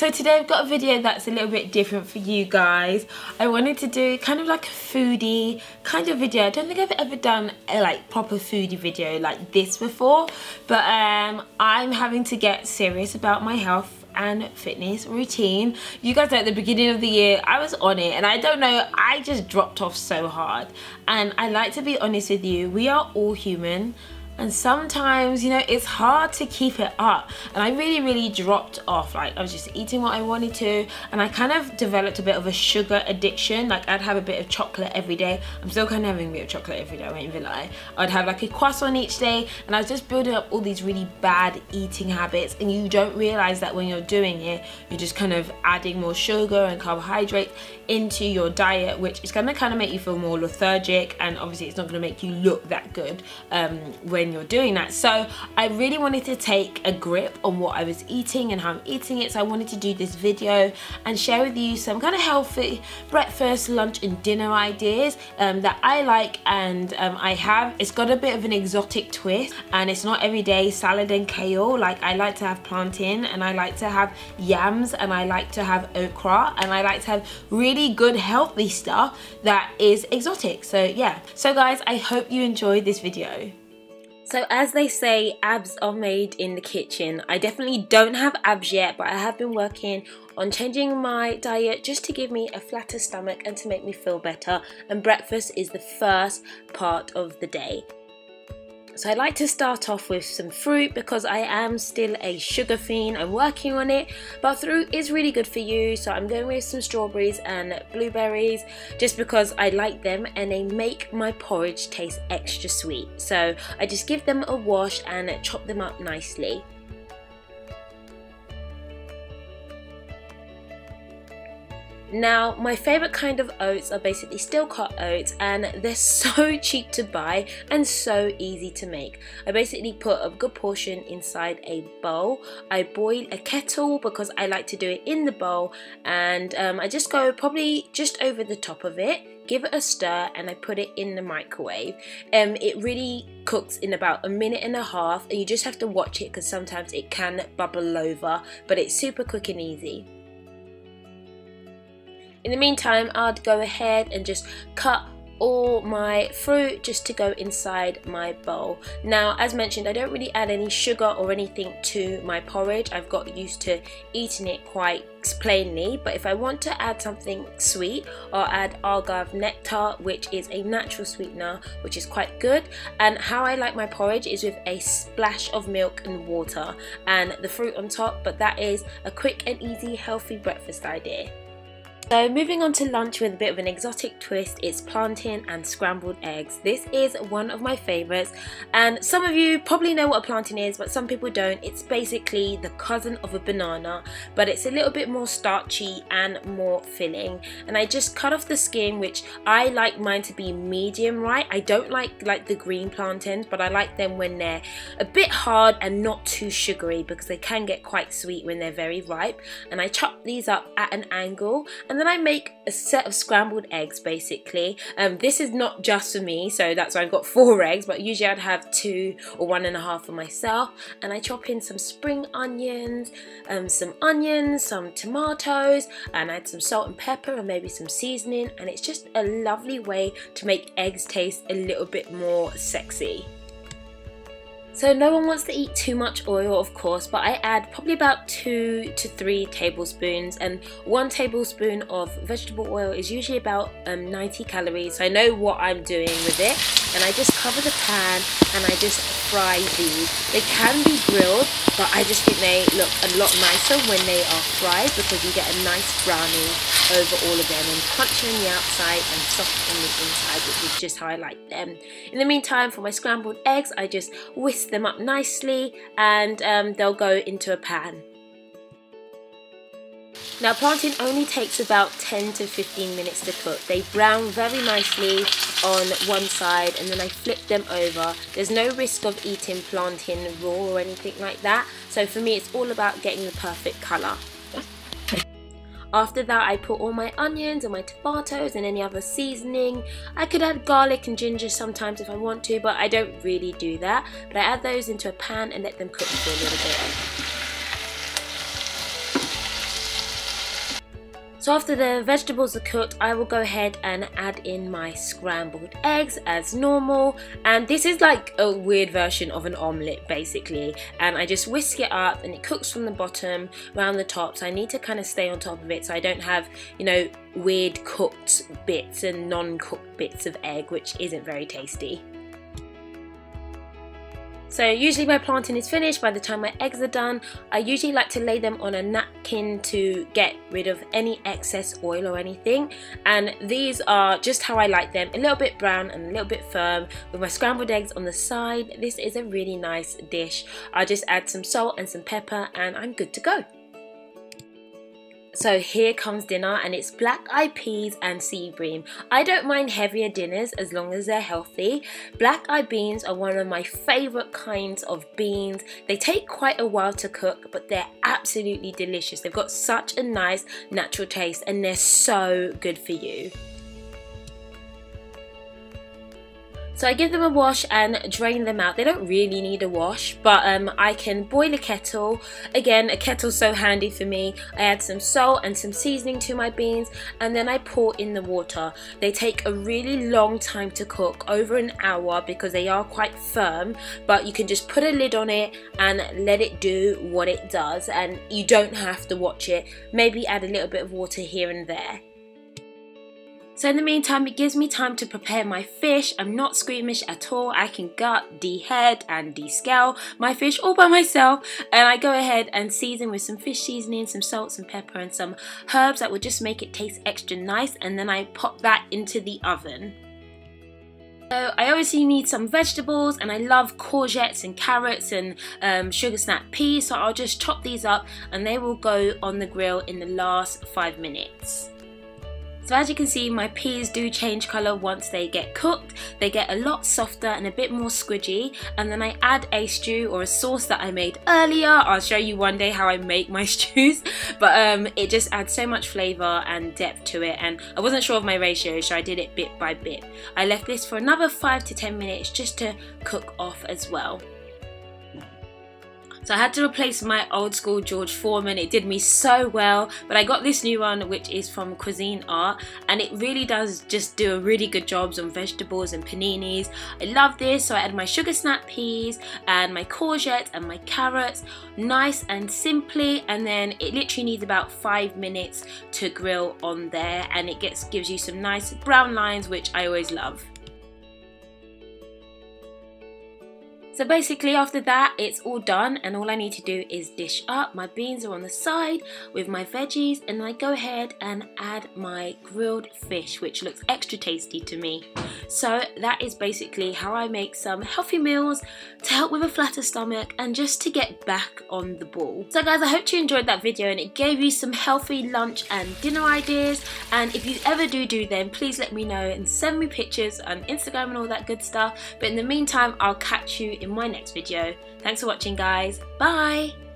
So today I've got a video that's a little bit different for you guys. I wanted to do kind of like a foodie kind of video. I don't think I've ever done a like proper foodie video like this before, but I'm having to get serious about my health and fitness routine. You guys know at the beginning of the year I was on it, and I don't know, I just dropped off so hard. And I like to be honest with you, we are all human. And sometimes, you know, it's hard to keep it up. And I really dropped off. Like, I was just eating what I wanted to. And I kind of developed a bit of a sugar addiction. Like, I'd have a bit of chocolate every day. I'm still kind of having a bit of chocolate every day, I won't even lie. I'd have like a croissant each day. And I was just building up all these really bad eating habits. And you don't realize that when you're doing it, you're just kind of adding more sugar and carbohydrates into your diet, which is gonna kind of make you feel more lethargic. And obviously, it's not gonna make you look that good when you're doing that. So I really wanted to take a grip on what I was eating and how I'm eating it. So I wanted to do this video and share with you some kind of healthy breakfast, lunch and dinner ideas that I like and I have. It's got a bit of an exotic twist, and it's not everyday salad and kale. Like, I like to have plantain, and I like to have yams, and I like to have okra, and I like to have really good healthy stuff that is exotic. So yeah, so guys, I hope you enjoyed this video. So as they say, abs are made in the kitchen. I definitely don't have abs yet, but I have been working on changing my diet just to give me a flatter stomach and to make me feel better. And breakfast is the first part of the day. So I like to start off with some fruit because I am still a sugar fiend. I'm working on it, but fruit is really good for you. So I'm going with some strawberries and blueberries just because I like them, and they make my porridge taste extra sweet. So I just give them a wash and chop them up nicely. Now, my favourite kind of oats are basically steel cut oats, and they're so cheap to buy and so easy to make. I basically put a good portion inside a bowl. I boil a kettle because I like to do it in the bowl, and I just go probably just over the top of it, give it a stir, and I put it in the microwave. It really cooks in about a minute and a half, and you just have to watch it because sometimes it can bubble over, but it's super quick and easy. In the meantime, I'd go ahead and just cut all my fruit just to go inside my bowl. Now, as mentioned, I don't really add any sugar or anything to my porridge. I've got used to eating it quite plainly, but if I want to add something sweet, I'll add agave nectar, which is a natural sweetener, which is quite good. And how I like my porridge is with a splash of milk and water and the fruit on top, but that is a quick and easy healthy breakfast idea. So moving on to lunch with a bit of an exotic twist, it's plantain and scrambled eggs. This is one of my favourites, and some of you probably know what a plantain is, but some people don't. It's basically the cousin of a banana, but it's a little bit more starchy and more filling. And I just cut off the skin, which I like mine to be medium right. I don't like the green plantains, but I like them when they're a bit hard and not too sugary, because they can get quite sweet when they're very ripe. And I chop these up at an angle, and then I make a set of scrambled eggs basically. This is not just for me, so that's why I've got 4 eggs, but usually I'd have 2 or 1.5 for myself. And I chop in some spring onions, some tomatoes, and add some salt and pepper and maybe some seasoning, and it's just a lovely way to make eggs taste a little bit more sexy. So no one wants to eat too much oil, of course, but I add probably about 2 to 3 tablespoons, and 1 tablespoon of vegetable oil is usually about 90 calories. So I know what I'm doing with it, and I just cover the pan and I just fry these. They can be grilled, but I just think they look a lot nicer when they are fried because you get a nice browning over all of them, and crunchy on the outside and soft on the inside, which is just how I like them. In the meantime, for my scrambled eggs, I just whisk them up nicely, and they'll go into a pan. Now, plantain only takes about 10 to 15 minutes to cook. They brown very nicely on one side, and then I flip them over. There's no risk of eating plantain raw or anything like that, so for me it's all about getting the perfect colour. After that, I put all my onions and my tomatoes and any other seasoning. I could add garlic and ginger sometimes if I want to, but I don't really do that. But I add those into a pan and let them cook for a little bit. So after the vegetables are cooked, I will go ahead and add in my scrambled eggs as normal. And this is like a weird version of an omelette basically. And I just whisk it up and it cooks from the bottom around the top. So I need to kind of stay on top of it so I don't have, you know, weird cooked bits and non-cooked bits of egg, which isn't very tasty. So usually my plantain is finished by the time my eggs are done. I usually like to lay them on a napkin to get rid of any excess oil or anything. And these are just how I like them, a little bit brown and a little bit firm with my scrambled eggs on the side. This is a really nice dish. I'll just add some salt and some pepper and I'm good to go. So here comes dinner, and it's black-eyed peas and sea bream. I don't mind heavier dinners as long as they're healthy. Black-eyed beans are one of my favourite kinds of beans. They take quite a while to cook, but they're absolutely delicious. They've got such a nice natural taste and they're so good for you. So I give them a wash and drain them out. They don't really need a wash, but I can boil a kettle. Again, a kettle's so handy for me. I add some salt and some seasoning to my beans, and then I pour in the water. They take a really long time to cook, over an hour, because they are quite firm, but you can just put a lid on it and let it do what it does, and you don't have to watch it. Maybe add a little bit of water here and there. So in the meantime, it gives me time to prepare my fish. I'm not squeamish at all. I can gut, dehead and descale my fish all by myself, and I go ahead and season with some fish seasoning, some salt, some pepper and some herbs that will just make it taste extra nice, and then I pop that into the oven. So I obviously need some vegetables, and I love courgettes and carrots and sugar snap peas, so I'll just chop these up and they will go on the grill in the last 5 minutes. So as you can see, my peas do change colour once they get cooked. They get a lot softer and a bit more squidgy, and then I add a stew or a sauce that I made earlier. I'll show you one day how I make my stews, but it just adds so much flavour and depth to it, and I wasn't sure of my ratio, so I did it bit by bit. I left this for another 5 to 10 minutes just to cook off as well. So I had to replace my old school George Foreman. It did me so well, but I got this new one which is from Cuisine Art, and it really does just do a really good job on vegetables and paninis. I love this. So I add my sugar snap peas and my courgette and my carrots, nice and simply, and then it literally needs about 5 minutes to grill on there, and it gives you some nice brown lines, which I always love. So basically after that it's all done, and all I need to do is dish up. My beans are on the side with my veggies, and I go ahead and add my grilled fish, which looks extra tasty to me. So that is basically how I make some healthy meals to help with a flatter stomach and just to get back on the ball. So guys, I hope you enjoyed that video and it gave you some healthy lunch and dinner ideas, and if you ever do them, please let me know and send me pictures on Instagram and all that good stuff. But in the meantime, I'll catch you in my next video. Thanks for watching guys, bye!